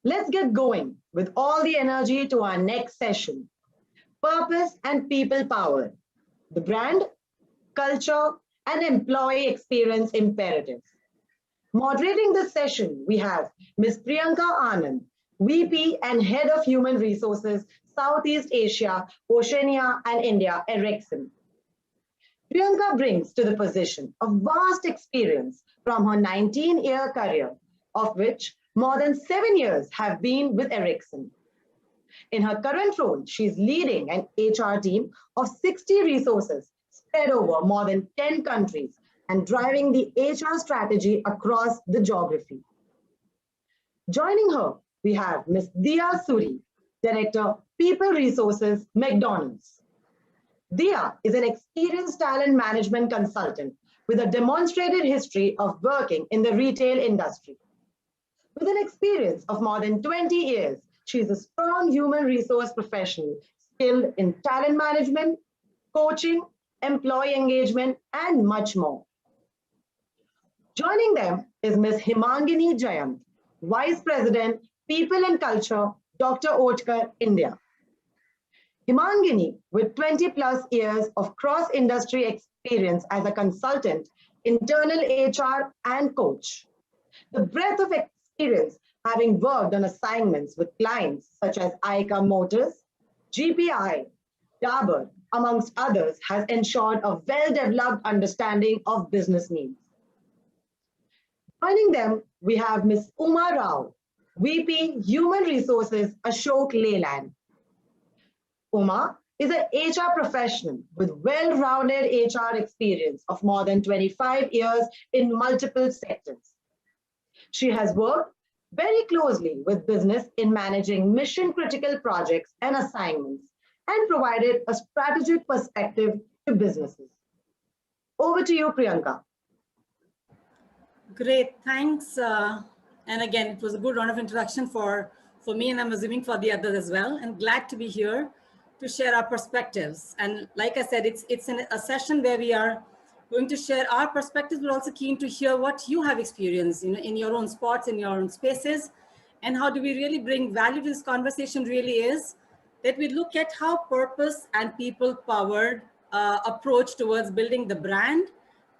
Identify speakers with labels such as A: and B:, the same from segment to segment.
A: Let's get going with all the energy to our next session. Purpose and people power. The brand, culture, and employee experience imperatives. Moderating this session, we have Ms. Priyanka Anand, VP and Head of Human Resources, Southeast Asia, Oceania, and India, Ericsson. Priyanka brings to the position a vast experience from her 19-year career, of which more than 7 years have been with Ericsson. In her current role, she is leading an HR team of 60 resources spread over more than 10 countries and driving the HR strategy across the geography. Joining her, we have Ms. Dia Suri, Director, People Resources, McDonald's. Dia is an experienced talent management consultant with a demonstrated history of working in the retail industry. With an experience of more than 20 years, she is a strong human resource professional skilled in talent management, coaching, employee engagement, and much more. Joining them is Ms. Himangini Jayant, Vice President, People and Culture, Dr. Oetker, India. Himangini, with 20 plus years of cross-industry experience as a consultant, internal HR, and coach. The breadth of experience, having worked on assignments with clients such as ICA Motors, GPI, Dabur, amongst others, has ensured a well-developed understanding of business needs. Joining them, we have Ms. Uma Rao, VP Human Resources, Ashok Leyland. Uma is an HR professional with well-rounded HR experience of more than 25 years in multiple sectors. She has worked very closely with business in managing mission-critical projects and assignments and provided a strategic perspective to businesses. Over to you, Priyanka.
B: Great, thanks. And again, it was a good round of introduction for me, and I'm assuming for the others as well. And glad to be here to share our perspectives. And like I said, it's a session where we are going to share our perspectives. We're also keen to hear what you have experienced in your own spots, in your own spaces, and how do we really bring value to this conversation really is that we look at how purpose and people-powered approach towards building the brand,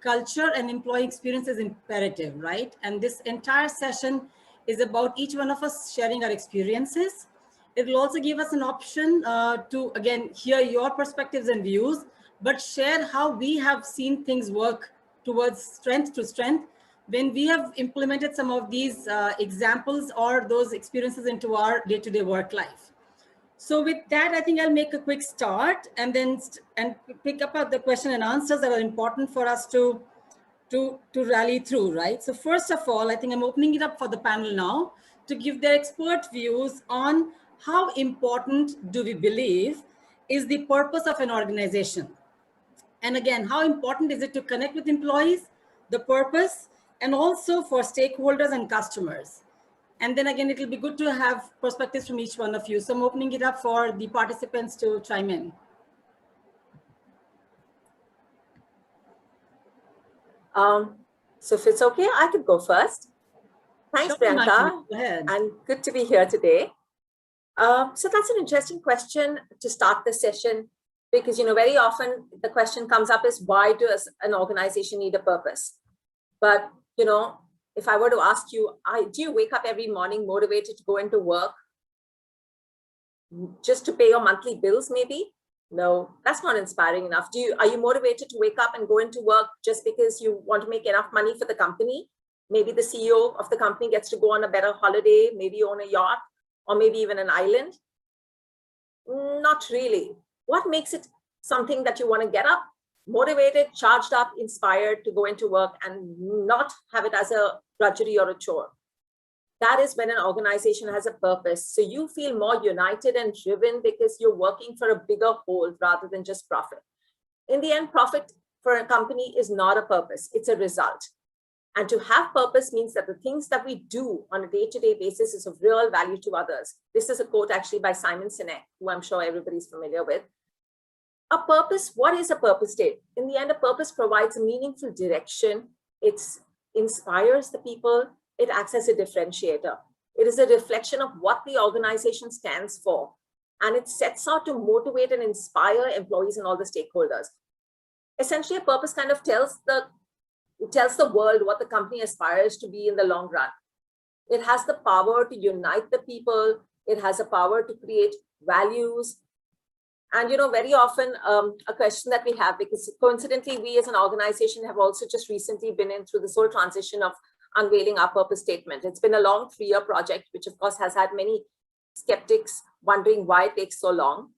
B: culture, and employee experience is imperative, right? And this entire session is about each one of us sharing our experiences. It will also give us an option to, again, hear your perspectives and views, but share how we have seen things work towards strength to strength when we have implemented some of these examples or those experiences into our day-to-day work life. So with that, I think I'll make a quick start and then pick up the question and answers that are important for us to rally through, right? So first of all, I think I'm opening it up for the panel now to give their expert views on how important do we believe is the purpose of an organization? And again, how important is it to connect with employees, the purpose, and also for stakeholders and customers? And then again, it'll be good to have perspectives from each one of you. So I'm opening it up for the participants to chime in.
C: So if it's okay, I could go first. Thanks,
B: Sure,
C: Priyanka,
B: go ahead.
C: And good to be here today. So that's an interesting question to start this session, because very often the question comes up is, why does an organization need a purpose? But if I were to ask you, do you wake up every morning motivated to go into work just to pay your monthly bills maybe? No, that's not inspiring enough. Are you motivated to wake up and go into work just because you want to make enough money for the company? Maybe the CEO of the company gets to go on a better holiday, maybe own a yacht, or maybe even an island? Not really. What makes it something that you want to get up, motivated, charged up, inspired to go into work and not have it as a drudgery or a chore? That is when an organization has a purpose. So you feel more united and driven because you're working for a bigger whole rather than just profit. In the end, profit for a company is not a purpose, it's a result. And to have purpose means that the things that we do on a day-to-day basis is of real value to others. This is a quote actually by Simon Sinek, who I'm sure everybody's familiar with. A purpose, what is a purpose state? In the end, a purpose provides a meaningful direction. It inspires the people. It acts as a differentiator. It is a reflection of what the organization stands for. And it sets out to motivate and inspire employees and all the stakeholders. Essentially, a purpose kind of tells the world what the company aspires to be in the long run. It has the power to unite the people. It has the power to create values. And, very often a question that we have, because coincidentally, we as an organization have also just recently been in through this whole transition of unveiling our purpose statement. It's been a long 3-year project, which of course has had many skeptics wondering why it takes so long.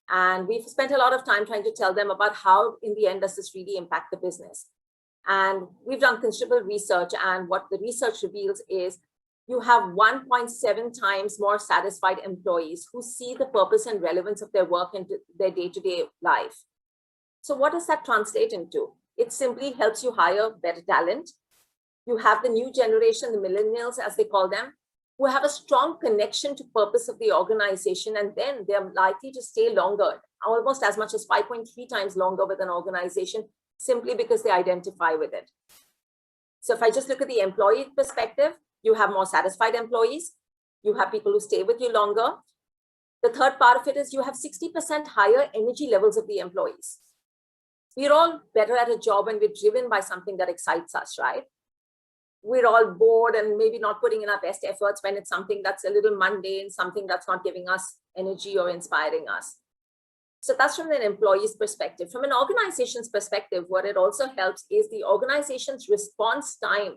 C: And we've spent a lot of time trying to tell them about how, in the end, does this really impact the business. And we've done considerable research, and what the research reveals is you have 1.7 times more satisfied employees who see the purpose and relevance of their work into their day-to-day life. So what does that translate into? It simply helps you hire better talent. You have the new generation, the millennials, as they call them, who have a strong connection to purpose of the organization, and then they're likely to stay longer, almost as much as 5.3 times longer with an organization, simply because they identify with it. So if I just look at the employee perspective, you have more satisfied employees. You have people who stay with you longer. The third part of it is you have 60% higher energy levels of the employees. We're all better at a job when we're driven by something that excites us, right? We're all bored and maybe not putting in our best efforts when it's something that's a little mundane, something that's not giving us energy or inspiring us. So that's from an employee's perspective. From an organization's perspective, what it also helps is the organization's response time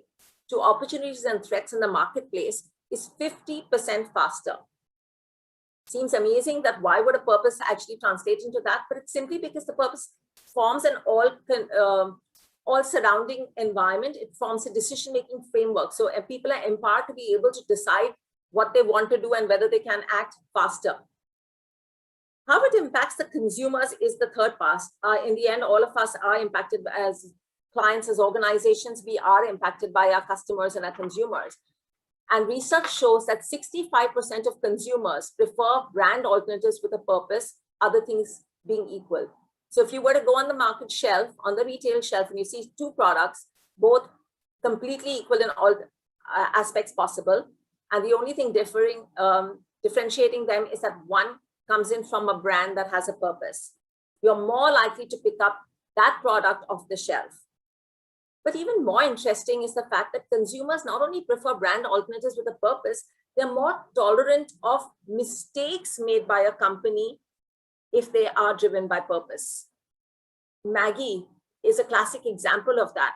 C: to opportunities and threats in the marketplace is 50% faster. Seems amazing that why would a purpose actually translate into that? But it's simply because the purpose forms an all surrounding environment. It forms a decision-making framework. So people are empowered to be able to decide what they want to do and whether they can act faster. How it impacts the consumers is the third part. In the end, all of us are impacted as clients, as organizations. We are impacted by our customers and our consumers. And research shows that 65% of consumers prefer brand alternatives with a purpose, other things being equal. So if you were to go on the market shelf, on the retail shelf, and you see 2 products, both completely equal in all aspects possible, and the only thing differentiating them is that one comes in from a brand that has a purpose, you're more likely to pick up that product off the shelf. But even more interesting is the fact that consumers not only prefer brand alternatives with a purpose, they're more tolerant of mistakes made by a company if they are driven by purpose. Maggi is a classic example of that.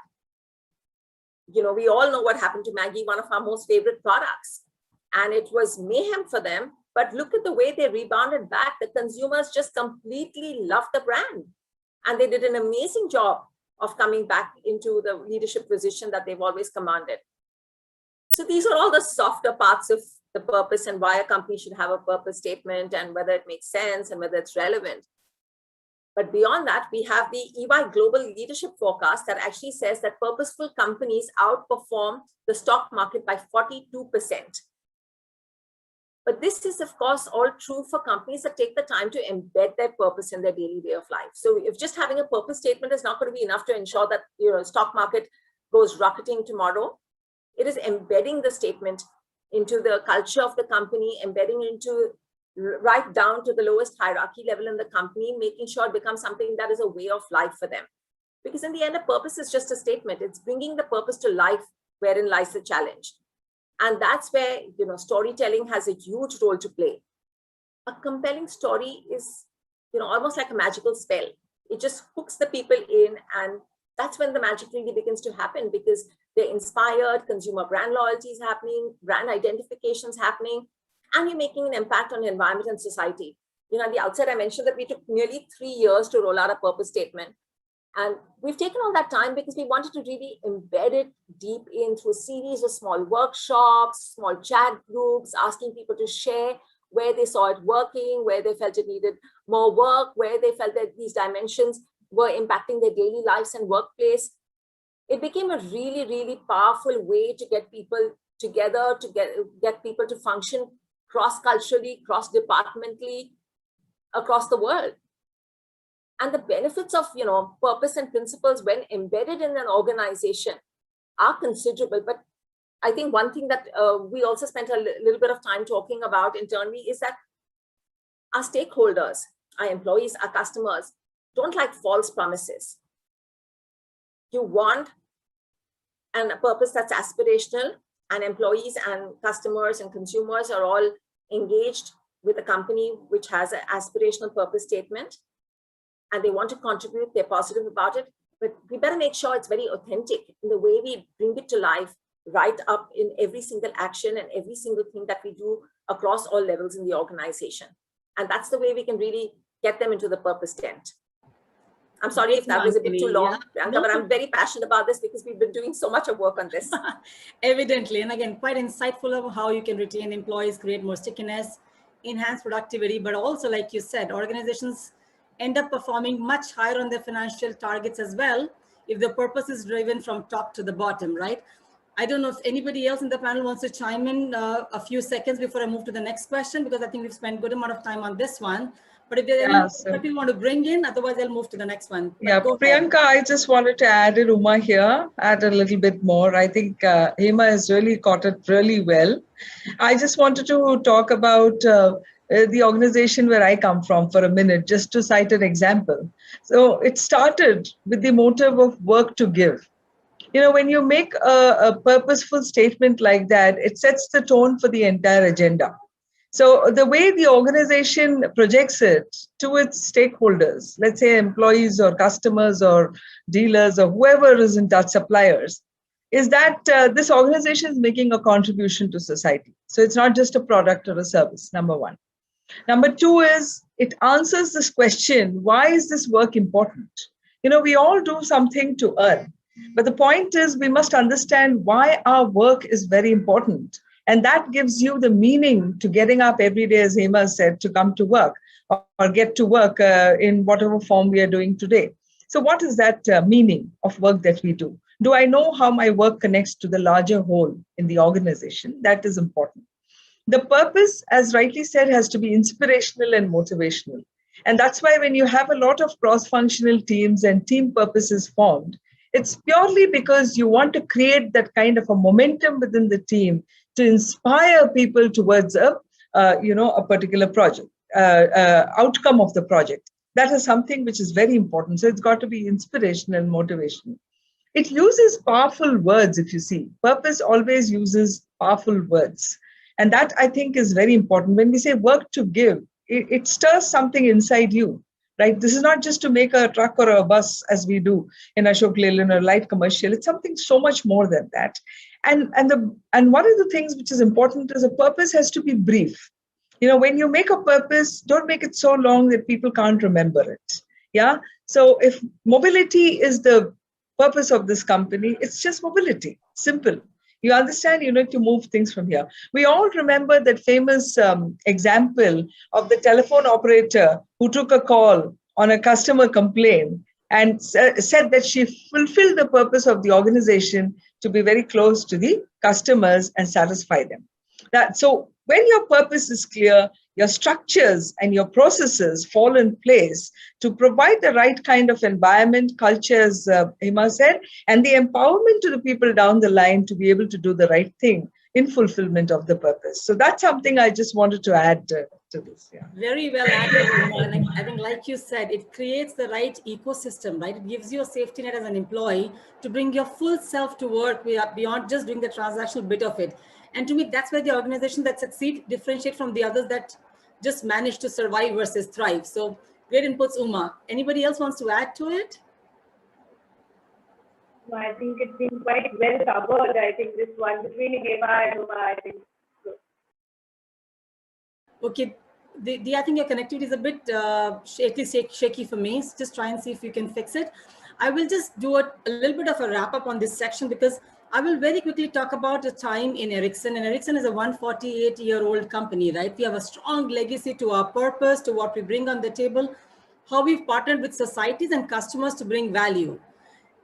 C: We all know what happened to Maggi, one of our most favorite products. And it was mayhem for them. But look at the way they rebounded back. The consumers just completely loved the brand. And they did an amazing job of coming back into the leadership position that they've always commanded. So these are all the softer parts of the purpose and why a company should have a purpose statement and whether it makes sense and whether it's relevant. But beyond that, we have the EY Global Leadership Forecast that actually says that purposeful companies outperform the stock market by 42%. But this is, of course, all true for companies that take the time to embed their purpose in their daily way of life. So if just having a purpose statement is not going to be enough to ensure that stock market goes rocketing tomorrow, it is embedding the statement into the culture of the company, embedding into right down to the lowest hierarchy level in the company, making sure it becomes something that is a way of life for them. Because in the end, a purpose is just a statement. It's bringing the purpose to life wherein lies the challenge. And that's where, storytelling has a huge role to play. A compelling story is, almost like a magical spell. It just hooks the people in, and that's when the magic really begins to happen, because they're inspired, consumer brand loyalty is happening, brand identification is happening, and you're making an impact on the environment and society. At the outset, I mentioned that we took nearly 3 years to roll out a purpose statement. And we've taken all that time because we wanted to really embed it deep in through a series of small workshops, small chat groups, asking people to share where they saw it working, where they felt it needed more work, where they felt that these dimensions were impacting their daily lives and workplace. It became a really, really powerful way to get people together, to get people to function cross-culturally, cross-departmentally across the world. And the benefits of, purpose and principles when embedded in an organization are considerable. But I think one thing that we also spent a little bit of time talking about internally is that our stakeholders, our employees, our customers don't like false promises. You want a purpose that's aspirational, and employees and customers and consumers are all engaged with a company which has an aspirational purpose statement, and they want to contribute, they're positive about it, but we better make sure it's very authentic in the way we bring it to life, right up in every single action and every single thing that we do across all levels in the organization. And that's the way we can really get them into the purpose tent. I'm sorry if that was a bit too long, Priyanka, but I'm very passionate about this because we've been doing so much of work on this.
B: Evidently, and again, quite insightful of how you can retain employees, create more stickiness, enhance productivity, but also, like you said, organizations end up performing much higher on their financial targets as well if the purpose is driven from top to the bottom, right? I don't know if anybody else in the panel wants to chime in a few seconds before I move to the next question, because I think we've spent a good amount of time on this one. But if there's anything you want to bring in, otherwise I'll move to the next one. But
D: Priyanka, I just wanted to add in Uma here, add a little bit more. I think Hema has really caught it really well. I just wanted to talk about the organization where I come from for a minute, just to cite an example. So it started with the motive of work to give. You know, when you make a purposeful statement like that, it sets the tone for the entire agenda. So the way the organization projects it to its stakeholders, let's say employees or customers or dealers or whoever is in touch, suppliers, is that this organization is making a contribution to society. So it's not just a product or a service, number one. Number two is it answers this question, why is this work important? You know, we all do something to earn. But the point is, we must understand why our work is very important. And that gives you the meaning to getting up every day, as Hema said, to come to work or get to work in whatever form we are doing today. So what is that meaning of work that we do? Do I know how my work connects to the larger whole in the organization? That is important. The purpose, as rightly said, has to be inspirational and motivational. And that's why when you have a lot of cross-functional teams and team purposes formed, it's purely because you want to create that kind of a momentum within the team to inspire people towards a particular project, outcome of the project. That is something which is very important. So it's got to be inspirational and motivational. It uses powerful words, if you see. Purpose always uses powerful words. And that, I think, is very important. When we say work to give, it stirs something inside you. Right? This is not just to make a truck or a bus as we do in Ashok Leyland or light commercial. It's something so much more than that. And one of the things which is important is a purpose has to be brief. You know, when you make a purpose, don't make it so long that people can't remember it. Yeah. So if mobility is the purpose of this company, it's just mobility. Simple. You understand, you need to move things from here. We all remember that famous example of the telephone operator who took a call on a customer complaint and said that she fulfilled the purpose of the organization to be very close to the customers and satisfy them. So when your purpose is clear, your structures and your processes fall in place to provide the right kind of environment, culture, as Hema said, and the empowerment to the people down the line to be able to do the right thing in fulfillment of the purpose. So that's something I just wanted to add to this. Yeah.
B: Very well added, Hema. And I think, like you said, it creates the right ecosystem, right? It gives you a safety net as an employee to bring your full self to work beyond just doing the transactional bit of it. And to me, that's where the organizations that succeed differentiate from the others that just manage to survive versus thrive. So great inputs, Uma. Anybody else wants to add to it?
E: No, I think it's been quite well covered. I think this one between Hema and Uma, I think.
B: Okay, I think your connectivity is a bit shaky for me. So just try and see if you can fix it. I will just do a little bit of a wrap up on this section because I will very quickly talk about the time in Ericsson. And Ericsson is a 148-year-old company, right? We have a strong legacy to our purpose, to what we bring on the table, how we've partnered with societies and customers to bring value.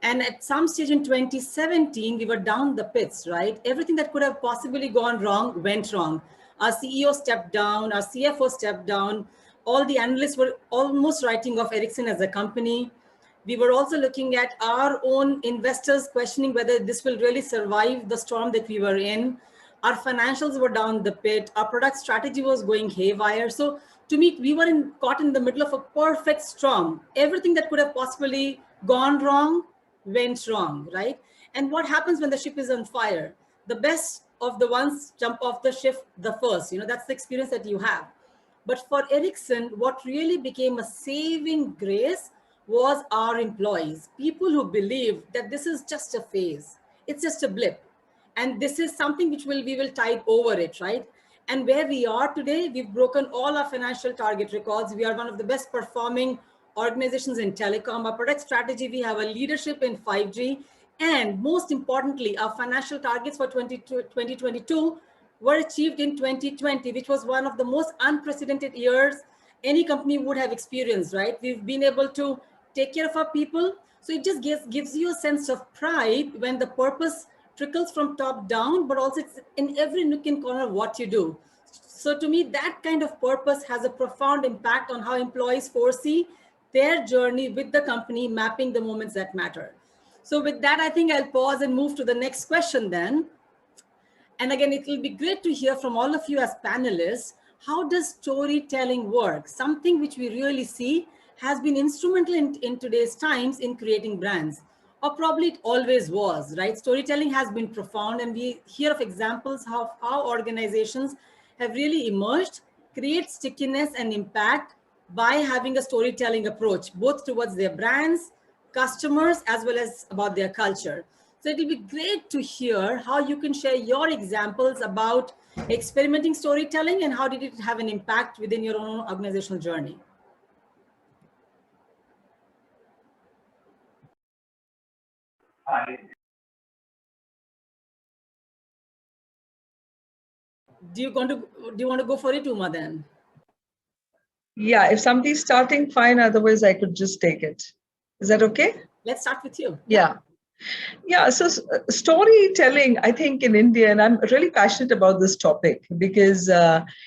B: And at some stage in 2017, we were down the pits, right? Everything that could have possibly gone wrong went wrong. Our CEO stepped down, our CFO stepped down. All the analysts were almost writing off Ericsson as a company. We were also looking at our own investors questioning whether this will really survive the storm that we were in. Our financials were down the pit. Our product strategy was going haywire. So to me, we were caught in the middle of a perfect storm. Everything that could have possibly gone wrong went wrong, right? And what happens when the ship is on fire? The best of the ones jump off the ship the first. That's the experience that you have. But for Ericsson, what really became a saving grace was our employees, people who believed that this is just a phase, it's just a blip, and this is something which we will tide over it, right? And where we are today, we've broken all our financial target records. We are one of the best performing organizations in telecom. Our product strategy, we have a leadership in 5G, and most importantly, our financial targets for 2022 were achieved in 2020, which was one of the most unprecedented years any company would have experienced, right? We've been able to take care of our people. So it just gives you a sense of pride when the purpose trickles from top down, but also it's in every nook and corner of what you do. So to me, that kind of purpose has a profound impact on how employees foresee their journey with the company, mapping the moments that matter. So with that, I think I'll pause and move to the next question then. And again, it will be great to hear from all of you as panelists, how does storytelling work? Something which we really see has been instrumental in today's times in creating brands, or probably it always was, right? Storytelling has been profound, and we hear of examples of how organizations have really emerged, create stickiness and impact by having a storytelling approach, both towards their brands, customers, as well as about their culture. So it will be great to hear how you can share your examples about experimenting storytelling and how did it have an impact within your own organizational journey. Do you want to go for it, Uma, then?
D: Yeah, if somebody's starting, fine. Otherwise, I could just take it. Is that okay?
B: Let's start with you.
D: Yeah. Yeah, so storytelling, I think in India, and I'm really passionate about this topic because,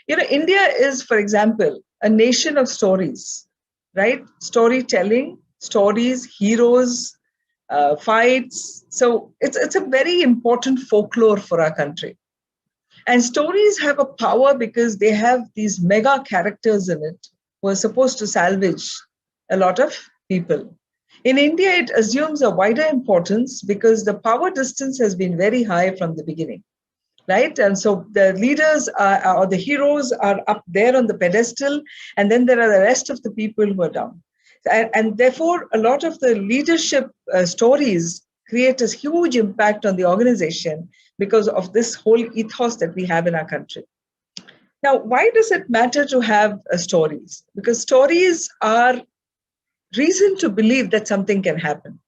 D: India is, for example, a nation of stories, right? Storytelling, stories, heroes, fights. So it's a very important folklore for our country. And stories have a power because they have these mega characters in it who are supposed to salvage a lot of people. In India, it assumes a wider importance because the power distance has been very high from the beginning, right? And so the leaders or the heroes are up there on the pedestal, and then there are the rest of the people who are down. And therefore, a lot of the leadership stories create a huge impact on the organization because of this whole ethos that we have in our country. Now, why does it matter to have stories? Because stories are reason to believe that something can happen,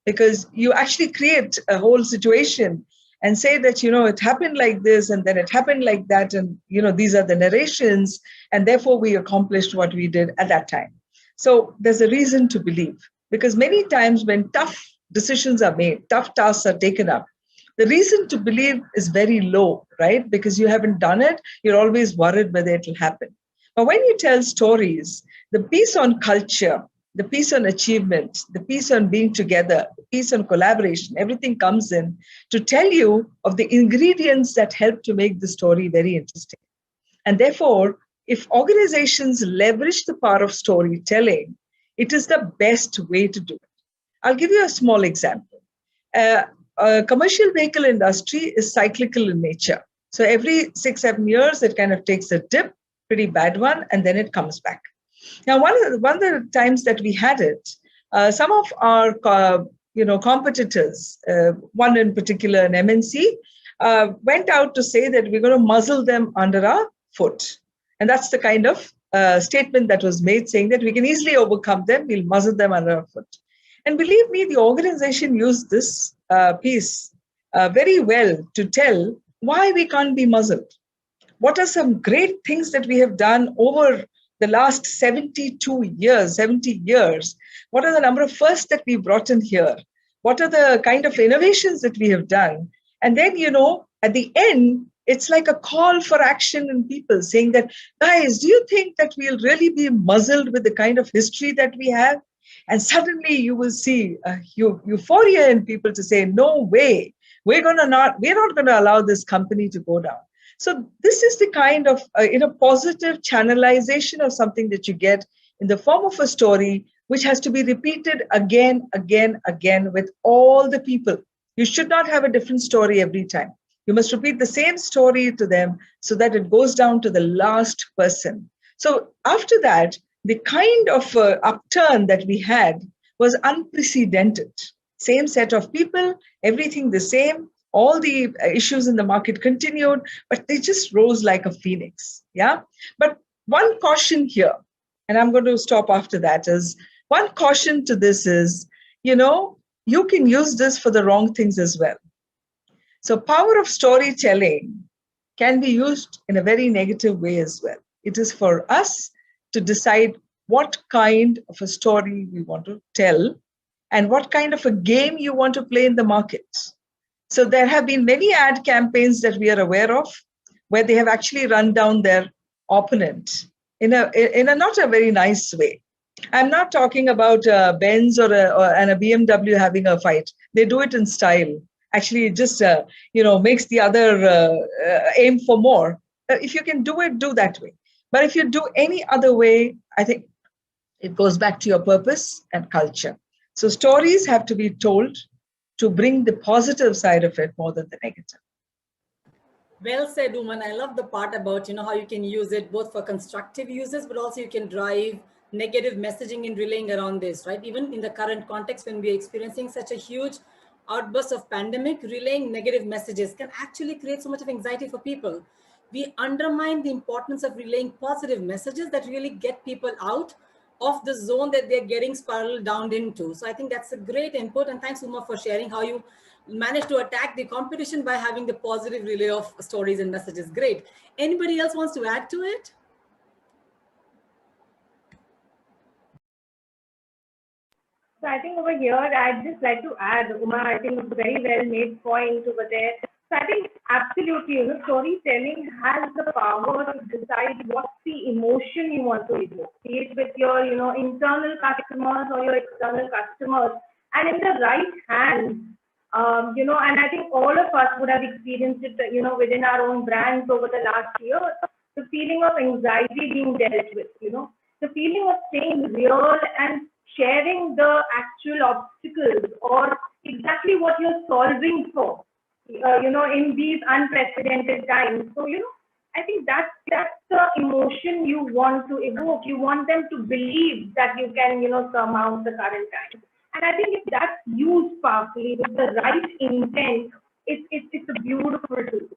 D: because you actually create a whole situation and say that, it happened like this and then it happened like that. And, these are the narrations, and therefore we accomplished what we did at that time. So there's a reason to believe, because many times when tough decisions are made, tough tasks are taken up, the reason to believe is very low, right? Because you haven't done it. You're always worried whether it will happen. But when you tell stories, the piece on culture, the piece on achievement, the piece on being together, the piece on collaboration, everything comes in to tell you of the ingredients that help to make the story very interesting. And therefore, if organizations leverage the power of storytelling, it is the best way to do it. I'll give you a small example. Commercial vehicle industry is cyclical in nature. So every 6-7 years, it kind of takes a dip, pretty bad one, and then it comes back. Now, one of the times that we had it, some of our competitors, one in particular, an MNC, went out to say that we're going to muzzle them under our foot. And that's the kind of statement that was made, saying that we can easily overcome them, we'll muzzle them under our foot. And believe me, the organization used this piece very well to tell why we can't be muzzled. What are some great things that we have done over the last 70 years? What are the number of firsts that we brought in here? What are the kind of innovations that we have done? And then, at the end, it's like a call for action in people saying that, guys, do you think that we'll really be muzzled with the kind of history that we have? And suddenly you will see a euphoria in people to say, no way, we're not going to allow this company to go down. So this is the kind of positive channelization of something that you get in the form of a story, which has to be repeated again with all the people. You should not have a different story every time. You must repeat the same story to them so that it goes down to the last person. So after that, the kind of upturn that we had was unprecedented. Same set of people, everything the same, all the issues in the market continued, but they just rose like a phoenix. Yeah. But one caution here, and I'm going to stop after that, is one caution to this is, you can use this for the wrong things as well. So power of storytelling can be used in a very negative way as well. It is for us to decide what kind of a story we want to tell and what kind of a game you want to play in the market. So there have been many ad campaigns that we are aware of where they have actually run down their opponent in a not a very nice way. I'm not talking about Benz or a BMW having a fight. They do it in style. Actually, it just makes the other aim for more. If you can do it, do that way. But if you do any other way, I think it goes back to your purpose and culture. So stories have to be told to bring the positive side of it more than the negative.
B: Well said, Uman. I love the part about, how you can use it both for constructive uses, but also you can drive negative messaging in relaying around this, right? Even in the current context, when we're experiencing such a huge outburst of pandemic, relaying negative messages can actually create so much of anxiety for people. We undermine the importance of relaying positive messages that really get people out of the zone that they're getting spiraled down into. So I think that's a great input. And thanks, Uma, for sharing how you managed to attack the competition by having the positive relay of stories and messages. Great. Anybody else wants to add to it?
E: So I think over here, I'd just like to add, Uma, I think it's a very well made point over there. So I think absolutely, storytelling has the power to decide what's the emotion you want to evoke, be it with your, internal customers or your external customers, and in the right hands. And I think all of us would have experienced it, within our own brands over the last year, the feeling of anxiety being dealt with, the feeling of staying real and sharing the actual obstacles or exactly what you're solving for, in these unprecedented times. So, I think that's the emotion you want to evoke. You want them to believe that you can, surmount the current times. And I think if that's used powerfully with the right intent, it's a beautiful tool.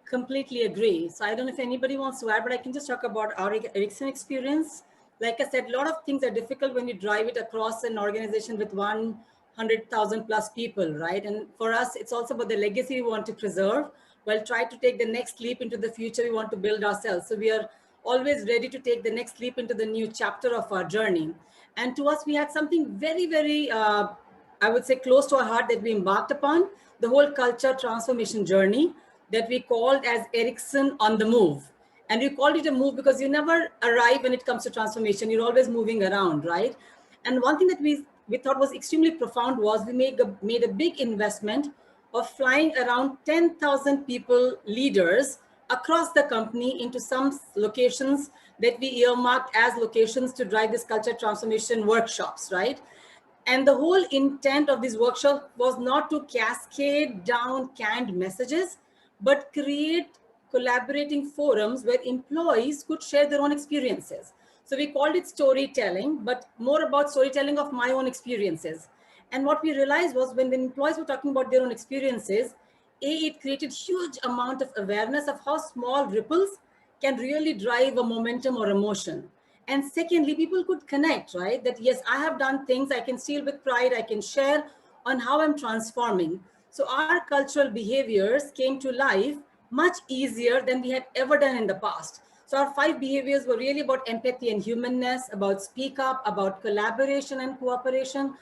B: Completely agree. So I don't know if anybody wants to add, but I can just talk about our Ericsson experience. Like I said, a lot of things are difficult when you drive it across an organization with 100,000 plus people, right? And for us, it's also about the legacy we want to preserve, while try to take the next leap into the future we want to build ourselves. So we are always ready to take the next leap into the new chapter of our journey. And to us, we had something very, very, I would say, close to our heart that we embarked upon, the whole culture transformation journey that we called as Ericsson on the Move. And we called it a move because you never arrive when it comes to transformation. You're always moving around, right? And one thing that we thought was extremely profound was we made a big investment of flying around 10,000 people, leaders across the company into some locations that we earmarked as locations to drive this culture transformation workshops, right? And the whole intent of this workshop was not to cascade down canned messages, but create collaborating forums where employees could share their own experiences. So we called it storytelling, but more about storytelling of my own experiences. And what we realized was when the employees were talking about their own experiences, it created huge amount of awareness of how small ripples can really drive a momentum or emotion. And secondly, people could connect, right? That yes, I have done things, I can steal with pride, I can share on how I'm transforming. So our cultural behaviors came to life much easier than we had ever done in the past. So our 5 behaviors were really about empathy and humanness, about speak up, about collaboration and cooperation,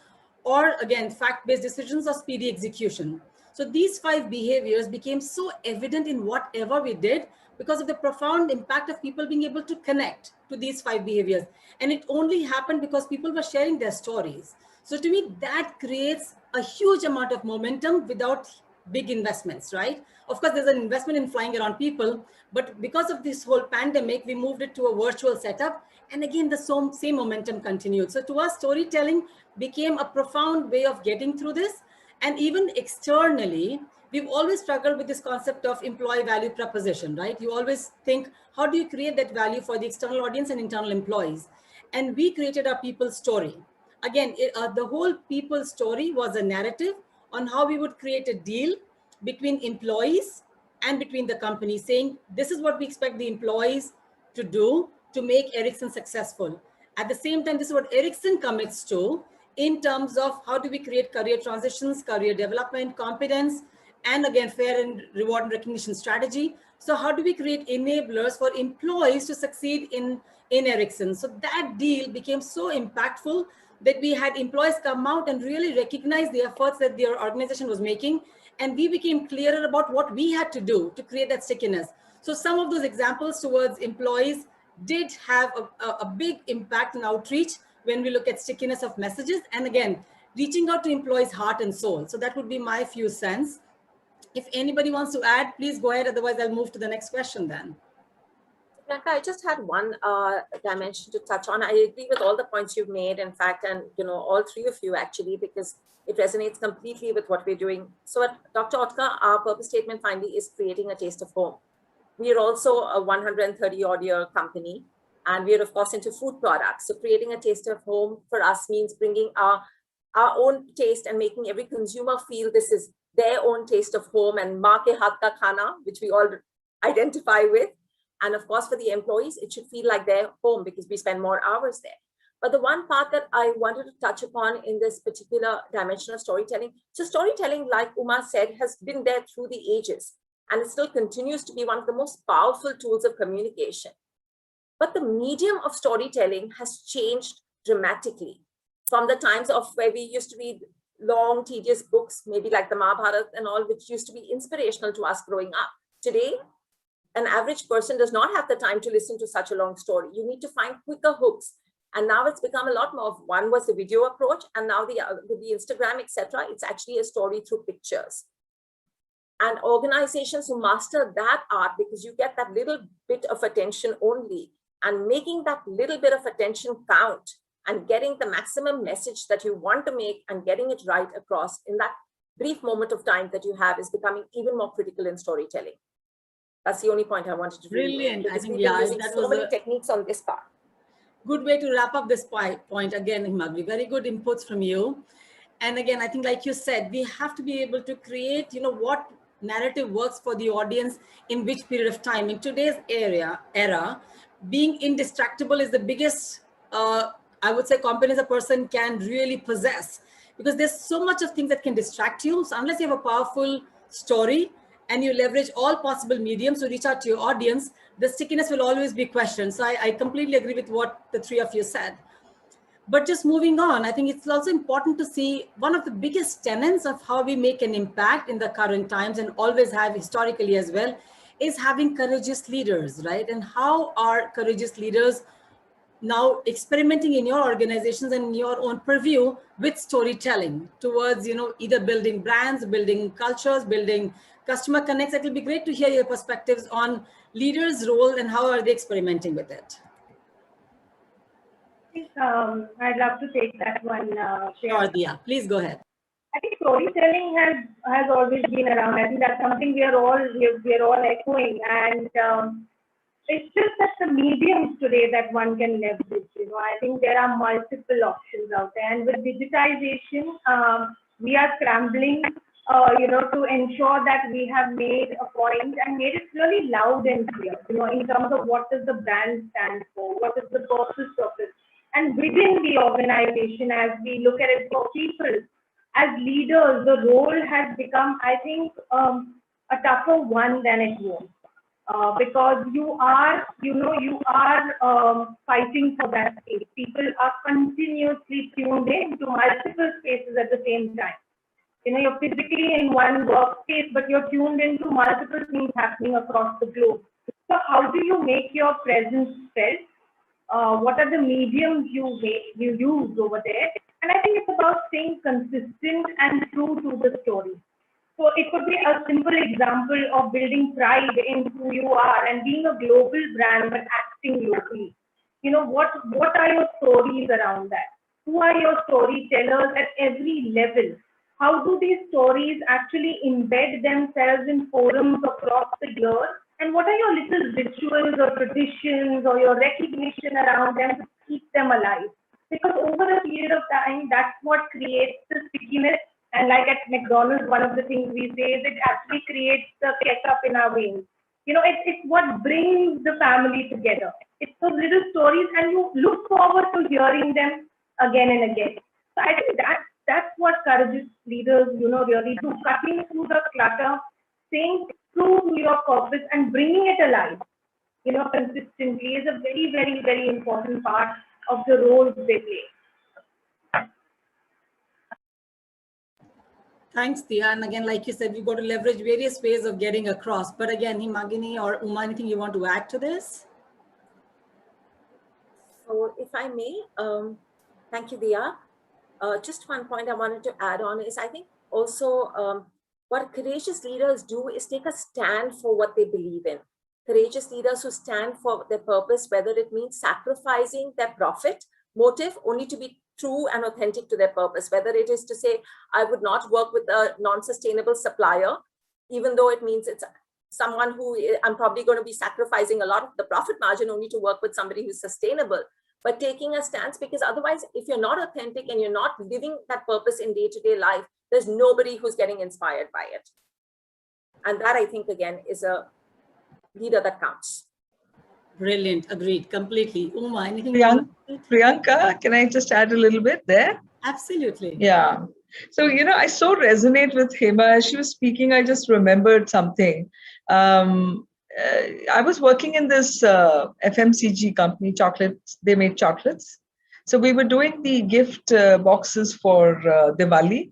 B: or again, fact-based decisions or speedy execution. So these 5 behaviors became so evident in whatever we did, because of the profound impact of people being able to connect to these 5 behaviors. And it only happened because people were sharing their stories. So to me, that creates a huge amount of momentum without big investments, right? Of course, there's an investment in flying around people, but because of this whole pandemic, we moved it to a virtual setup. And again, the same momentum continued. So to us, storytelling became a profound way of getting through this. And even externally, we've always struggled with this concept of employee value proposition, right? You always think, how do you create that value for the external audience and internal employees? And we created our people story. Again, the whole people story was a narrative on how we would create a deal between employees and between the company, saying, this is what we expect the employees to do to make Ericsson successful. At the same time, this is what Ericsson commits to in terms of how do we create career transitions, career development, competence, and again, fair and reward and recognition strategy. So how do we create enablers for employees to succeed in Ericsson? So that deal became so impactful that we had employees come out and really recognize the efforts that their organization was making. And we became clearer about what we had to do to create that stickiness. So some of those examples towards employees did have a big impact and outreach when we look at stickiness of messages. And again, reaching out to employees' heart and soul. So that would be my few cents. If anybody wants to add, please go ahead. Otherwise, I'll move to the next question then.
C: Priyanka, I just had one dimension to touch on. I agree with all the points you've made, in fact, and all three of you actually, because it resonates completely with what we're doing. So at Dr. Oetker, our purpose statement finally is creating a taste of home. We are also a 130-odd-year company, and we are, of course, into food products. So creating a taste of home for us means bringing our own taste and making every consumer feel this is their own taste of home and maa ke haath ka khana, which we all identify with. And of course, for the employees, it should feel like their home because we spend more hours there. But the one part that I wanted to touch upon in this particular dimension of storytelling, so storytelling, like Uma said, has been there through the ages, and it still continues to be one of the most powerful tools of communication. But the medium of storytelling has changed dramatically from the times of where we used to read long, tedious books, maybe like the Mahabharata and all, which used to be inspirational to us growing up. Today, an average person does not have the time to listen to such a long story. You need to find quicker hooks. And now it's become a lot more of, one was the video approach, and now with the Instagram, etc., it's actually a story through pictures. And organizations who master that art, because you get that little bit of attention only, and making that little bit of attention count and getting the maximum message that you want to make and getting it right across in that brief moment of time that you have is becoming even more critical in storytelling. That's the only point I wanted to really make.
B: Brilliant. I think,
C: yeah, using so many techniques on this part.
B: Good way to wrap up this point again, Himagri. Very good inputs from you. And again, I think, like you said, we have to be able to create, what narrative works for the audience in which period of time. In today's era, being indistractable is the biggest, I would say, competence a person can really possess, because there's so much of things that can distract you. So unless you have a powerful story and you leverage all possible mediums to reach out to your audience, the stickiness will always be questioned. So I completely agree with what the three of you said. But just moving on, I think it's also important to see one of the biggest tenets of how we make an impact in the current times, and always have historically as well, is having courageous leaders, right? And how are courageous leaders now experimenting in your organizations and in your own purview with storytelling towards, either building brands, building cultures, building customer connects. It will be great to hear your perspectives on leaders' role and how are they experimenting with it.
E: I'd love to take that one.
B: Sure, Dia, please go ahead.
E: I think storytelling has always been around. I think that's something we are all echoing, and it's just that the mediums today that one can leverage. I think there are multiple options out there, and with digitization, we are scrambling, to ensure that we have made a point and made it really loud and clear. In terms of what does the brand stand for, what is the purpose of it, and within the organization, as we look at it for people, as leaders, the role has become, I think, a tougher one than it was. Because you are fighting for that space. People are continuously tuned in to multiple spaces at the same time. You're physically in one workspace, but you're tuned into multiple things happening across the globe. So make your presence felt? What are the mediums you use over there? And I think it's about staying consistent and true to the story. So it could be a simple example of building pride in who you are and being a global brand but acting locally. What are your stories around that? Who are your storytellers at every level? How do these stories actually embed themselves in forums across the year? And what are your little rituals or traditions or your recognition around them to keep them alive? Because over a period of time, that's what creates the stickiness. And like at McDonald's, one of the things we say is it actually creates the ketchup in our veins. It's what brings the family together. It's those little stories, and you look forward to hearing them again and again. So I think that's what courageous leaders, really do. Cutting through the clutter, staying true to your purpose, and bringing it alive, consistently is a very, very, very important part of the roles they play.
B: Thanks, Tia. And again, like you said, we've got to leverage various ways of getting across. But again, Himagini or Uma, anything you want to add to this?
C: So if I may, thank you, Dia. Just one point I wanted to add on is I think also what courageous leaders do is take a stand for what they believe in. Courageous leaders who stand for their purpose, whether it means sacrificing their profit motive only to be true and authentic to their purpose, whether it is to say, I would not work with a non-sustainable supplier, even though it means it's someone who I'm probably going to be sacrificing a lot of the profit margin only to work with somebody who's sustainable, but taking a stance, because otherwise, if you're not authentic and you're not living that purpose in day-to-day life, there's nobody who's getting inspired by it. And that, I think, again, is a leader that counts.
B: Brilliant. Agreed. Completely. Uma, anything?
D: Priyanka, can I just add a little bit there?
B: Absolutely.
D: Yeah. So, I so resonate with Hema. As she was speaking, I just remembered something. I was working in this FMCG company, chocolates. They made chocolates. So we were doing the gift boxes for Diwali.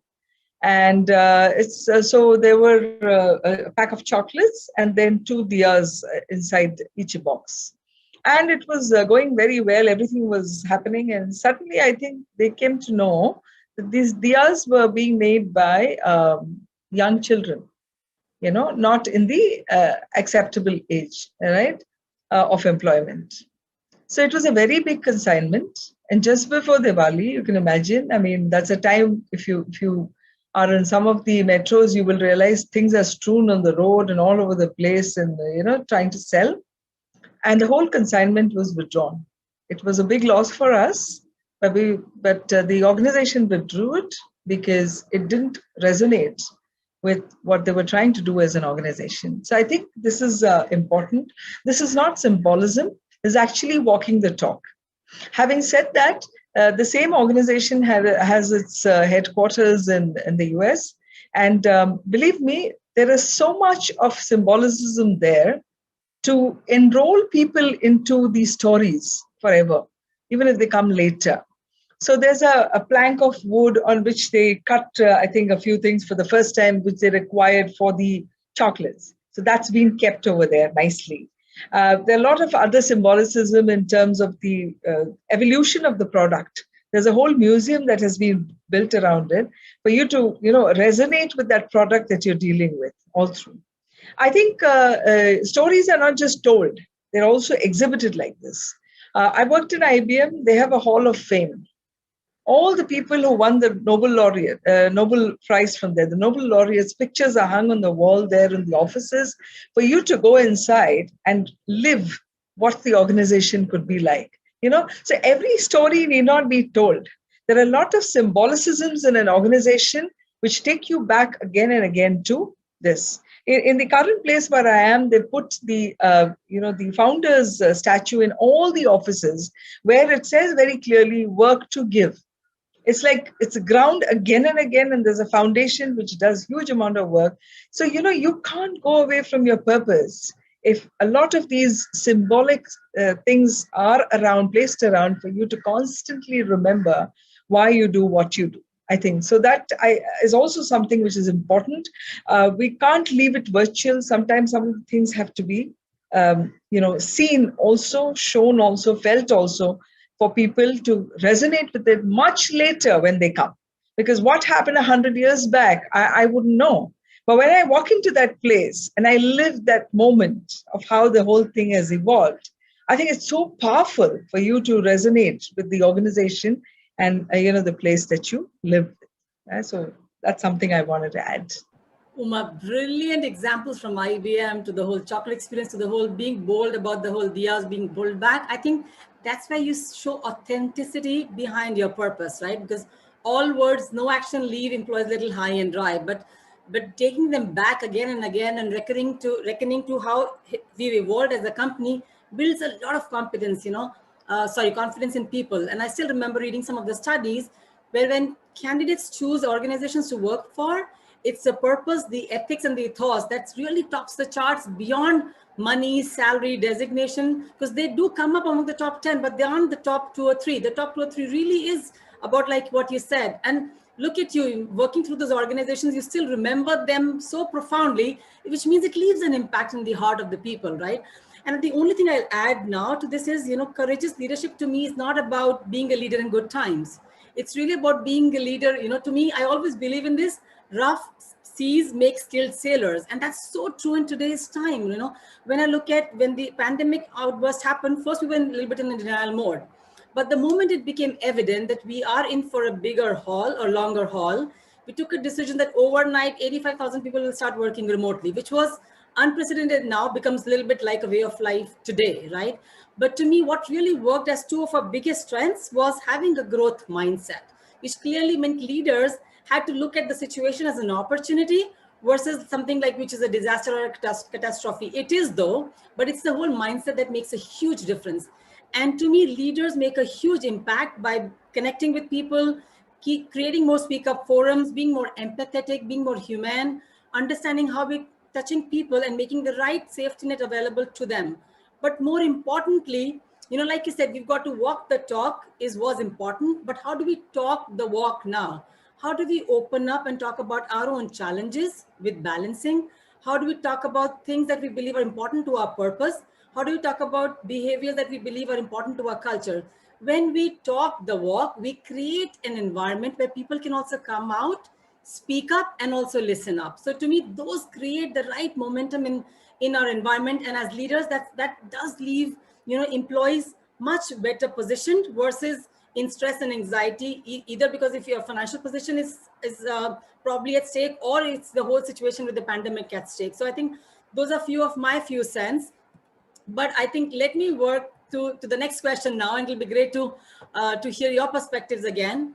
D: And so there were a pack of chocolates and then 2 diyas inside each box. And it was going very well. Everything was happening. And suddenly, I think they came to know that these diyas were being made by young children, not in the acceptable age, right, of employment. So it was a very big consignment. And just before Diwali, you can imagine, I mean, that's a time, if you are in some of the metros, you will realize things are strewn on the road and all over the place and, trying to sell. And the whole consignment was withdrawn. It was a big loss for us, but the organization withdrew it because it didn't resonate with what they were trying to do as an organization. So I think this is important. This is not symbolism. It's actually walking the talk. Having said that, the same organization has its headquarters in the US. And believe me, there is so much of symbolism there to enroll people into these stories forever, even if they come later. So there's a plank of wood on which they cut, I think, a few things for the first time, which they required for the chocolates. So that's been kept over there nicely. There are a lot of other symbolicism in terms of the evolution of the product. There's a whole museum that has been built around it for you to, resonate with that product that you're dealing with all through. I think stories are not just told, they're also exhibited like this. I worked in IBM, they have a Hall of Fame. All the people who won the Nobel Prize from there, the Nobel laureates' pictures are hung on the wall there in the offices for you to go inside and live what the organization could be like. So every story need not be told. There are a lot of symbolicisms in an organization which take you back again and again to this. In the current place where I am, they put the founder's statue in all the offices where it says very clearly, work to give. It's like it's a ground again and again, and there's a foundation which does huge amount of work. So, you can't go away from your purpose if a lot of these symbolic things are placed around for you to constantly remember why you do what you do. I think so that is also something which is important. We can't leave it virtual. Sometimes some of the things have to be seen also, shown also, felt also, for people to resonate with it much later when they come. Because what happened 100 years back, I wouldn't know. But when I walk into that place and I live that moment of how the whole thing has evolved, I think it's so powerful for you to resonate with the organization and the place that you live with. So that's something I wanted to add.
B: Uma, brilliant examples from IBM to the whole chocolate experience to the whole being bold about the whole Dias being pulled back. I think that's where you show authenticity behind your purpose, right? Because all words, no action, leave employees little high and dry, but taking them back again and again and reckoning to how we've evolved as a company builds a lot of confidence, confidence in people. And I still remember reading some of the studies where when candidates choose organizations to work for, it's the purpose, the ethics, and the ethos that really tops the charts beyond money, salary, designation, because they do come up among the top 10, but they aren't the top 2 or 3. The top 2 or 3 really is about like what you said. And look at you working through those organizations, you still remember them so profoundly, which means it leaves an impact in the heart of the people, right? And the only thing I'll add now to this is, courageous leadership to me is not about being a leader in good times. It's really about being a leader. To me, I always believe in this: rough seas make skilled sailors. And that's so true in today's time. When I look at when the pandemic outburst happened, first we were a little bit in a denial mode. But the moment it became evident that we are in for a bigger haul or longer haul, we took a decision that overnight 85,000 people will start working remotely, which was unprecedented. Now becomes a little bit like a way of life today, right? But to me, what really worked as 2 of our biggest strengths was having a growth mindset, which clearly meant leaders had to look at the situation as an opportunity versus something like which is a disaster or a catastrophe. It is though, but it's the whole mindset that makes a huge difference. And to me, leaders make a huge impact by connecting with people, creating more speak up forums, being more empathetic, being more human, understanding how we're touching people and making the right safety net available to them. But more importantly, like you said, we've got to walk the talk was important, but how do we talk the walk now? How do we open up and talk about our own challenges with balancing? How do we talk about things that we believe are important to our purpose? How do we talk about behaviors that we believe are important to our culture? When we talk the walk, we create an environment where people can also come out, speak up, and also listen up. So to me, those create the right momentum in our environment. And as leaders, that does leave employees much better positioned versus in stress and anxiety, either because if your financial position is probably at stake, or it's the whole situation with the pandemic at stake. So I think those are few cents. But I think let me work to the next question now, and it'll be great to hear your perspectives again.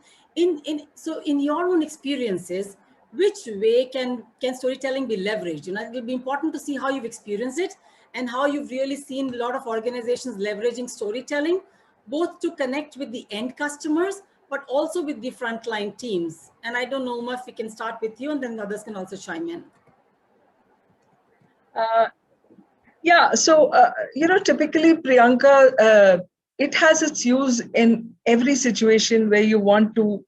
B: So in your own experiences, which way can storytelling be leveraged? It'll be important to see how you've experienced it and how you've really seen a lot of organizations leveraging storytelling, both to connect with the end customers, but also with the frontline teams. And I don't know, Uma, if we can start with you, and then others can also chime in.
D: Yeah, so, typically, Priyanka, it has its use in every situation where you want to,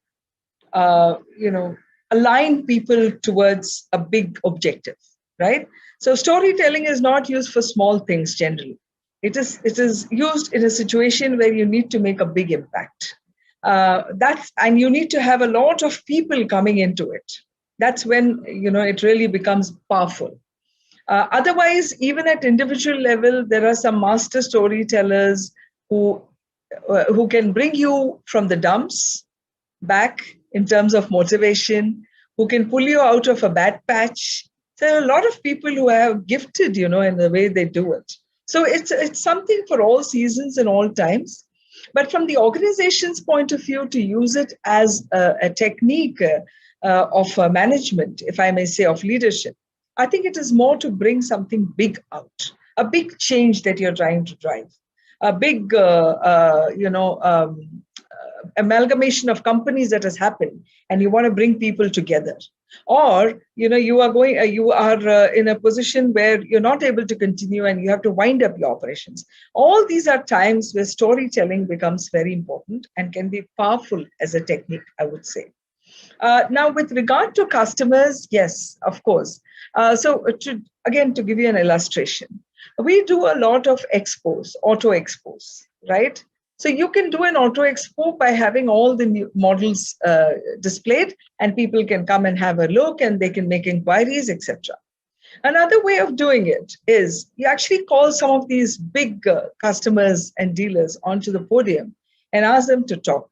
D: align people towards a big objective, right? So storytelling is not used for small things generally. It is used in a situation where you need to make a big impact. And you need to have a lot of people coming into it. That's when, it really becomes powerful. Otherwise, even at individual level, there are some master storytellers who can bring you from the dumps back in terms of motivation, who can pull you out of a bad patch. There are a lot of people who are gifted, in the way they do it. So it's something for all seasons and all times. But from the organization's point of view, to use it as a technique of management, if I may say, of leadership, I think it is more to bring something big out, a big change that you're trying to drive, a big, amalgamation of companies that has happened, and you want to bring people together. Or, you are in a position where you're not able to continue and you have to wind up your operations. All these are times where storytelling becomes very important and can be powerful as a technique, I would say. Now, with regard to customers, yes, of course. To give you an illustration, We do a lot of expos, auto expos, right? So you can do an auto expo by having all the new models displayed, and people can come and have a look and they can make inquiries, etc. Another way of doing it is you actually call some of these big customers and dealers onto the podium and ask them to talk.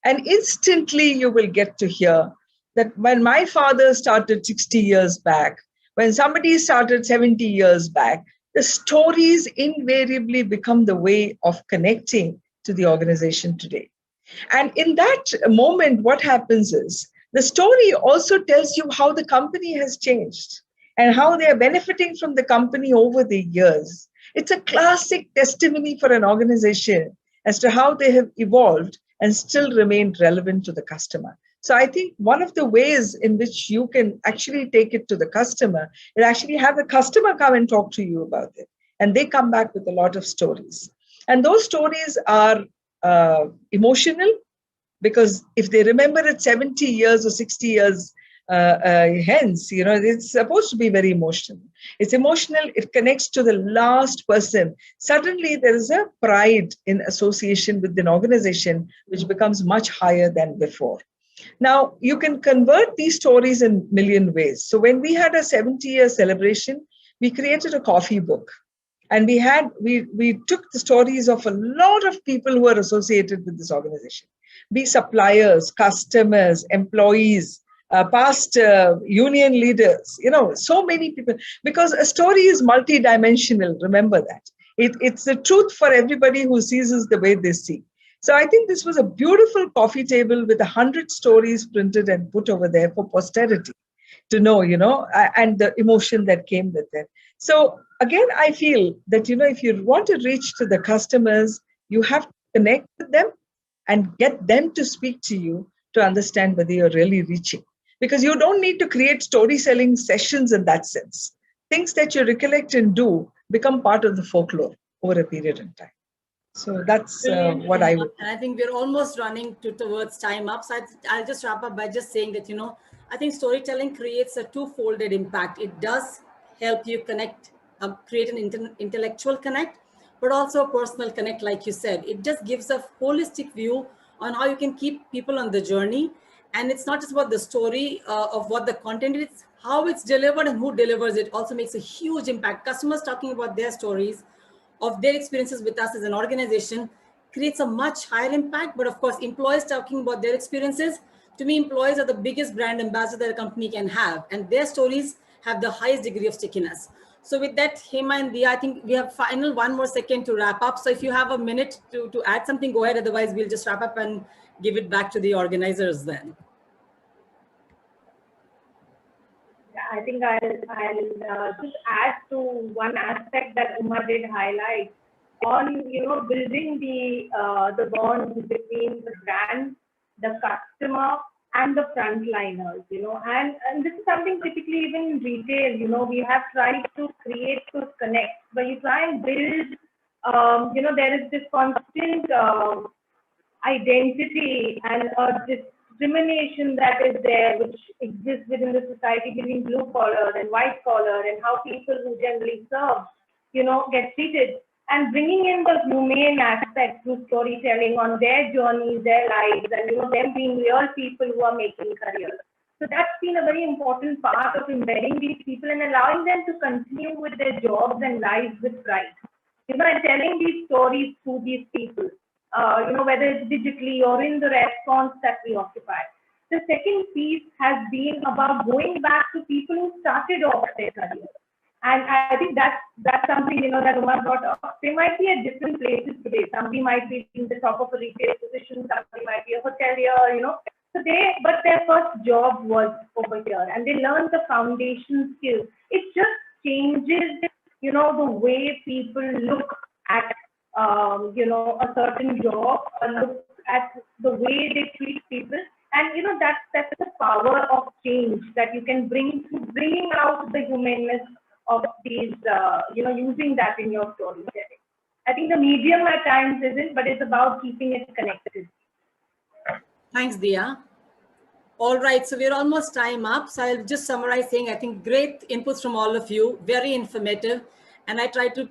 D: And instantly you will get to hear that when my father started 60 years back, when somebody started 70 years back, the stories invariably become the way of connecting to the organization today. And in that moment, what happens is the story also tells you how the company has changed and how they are benefiting from the company over the years. It's a classic testimony for an organization as to how they have evolved and still remained relevant to the customer. So I think one of the ways in which you can actually take it to the customer is actually have the customer come and talk to you about it. And they come back with a lot of stories. And those stories are emotional, because if they remember it 70 years or 60 years hence, it's supposed to be very emotional. It's emotional. It connects to the last person. Suddenly there is a pride in association with an organization, which becomes much higher than before. Now, you can convert these stories in a million ways. So when we had a 70-year celebration, we created a coffee book. And we took the stories of a lot of people who are associated with this organization, be suppliers, customers, employees, past union leaders, so many people, because a story is multidimensional. Remember that. It's the truth for everybody who sees us the way they see. So I think this was a beautiful coffee table with 100 stories printed and put over there for posterity to know, and the emotion that came with it. So again, I feel that, if you want to reach to the customers, you have to connect with them and get them to speak to you to understand whether you're really reaching. Because you don't need to create story selling sessions in that sense. Things that you recollect and do become part of the folklore over a period of time. So that's what I would.
B: And I think we're almost running towards time up. So I'll just wrap up by just saying that, I think storytelling creates a two-folded impact. It does help you connect, create an intellectual connect, but also a personal connect, like you said. It just gives a holistic view on how you can keep people on the journey. And it's not just about the story of what the content is, how it's delivered and who delivers it also makes a huge impact. Customers talking about their stories of their experiences with us as an organization creates a much higher impact. But of course, employees talking about their experiences, to me, employees are the biggest brand ambassador that a company can have, and their stories have the highest degree of stickiness. So with that, Hema and Dia, I think we have final 1 more second to wrap up. So if you have a minute to add something, go ahead. Otherwise, we'll just wrap up and give it back to the organizers then.
E: I think I'll just add to one aspect that Uma did highlight on, building the bond between the brand, the customer, and the frontliners, and this is something typically even in retail, we have tried to create those connects, but you try and build, there is this constant identity and discrimination that is there, which exists within the society between blue collar and white collar, and how people who generally serve, get treated, and bringing in the humane aspect through storytelling on their journeys, their lives, and them being real people who are making careers. So that's been a very important part of embedding these people and allowing them to continue with their jobs and lives with pride. And telling these stories through these people. Whether it's digitally or in the restaurants that we occupy. The second piece has been about going back to people who started off their career. And I think that's something, that Uma brought up. They might be at different places today. Somebody might be in the top of a retail position, somebody might be a hotelier, So but their first job was over here, and they learned the foundation skills. It just changes, the way people look at a certain job, or look at the way they treat people. And, that's the power of change that you can bringing out the humanness of these, using that in your storytelling. I think the medium at times isn't, but it's about keeping it connected.
B: Thanks, Dia. All right, so we're almost time up. So I'll just summarize saying, I think great inputs from all of you, very informative. and I tried to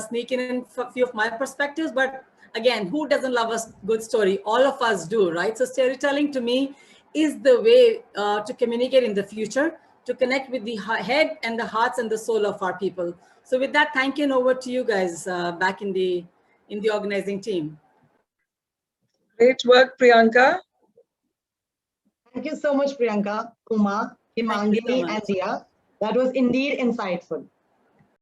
B: sneak in a few of my perspectives. But again, who doesn't love a good story? All of us do, right? So storytelling to me is the way to communicate in the future, to connect with the head and the hearts and the soul of our people. So with that, thank you, and over to you guys back in the organizing team.
D: Great work, Priyanka.
A: Thank you so much, Priyanka, Uma, Himangini, and Dia. That was indeed insightful.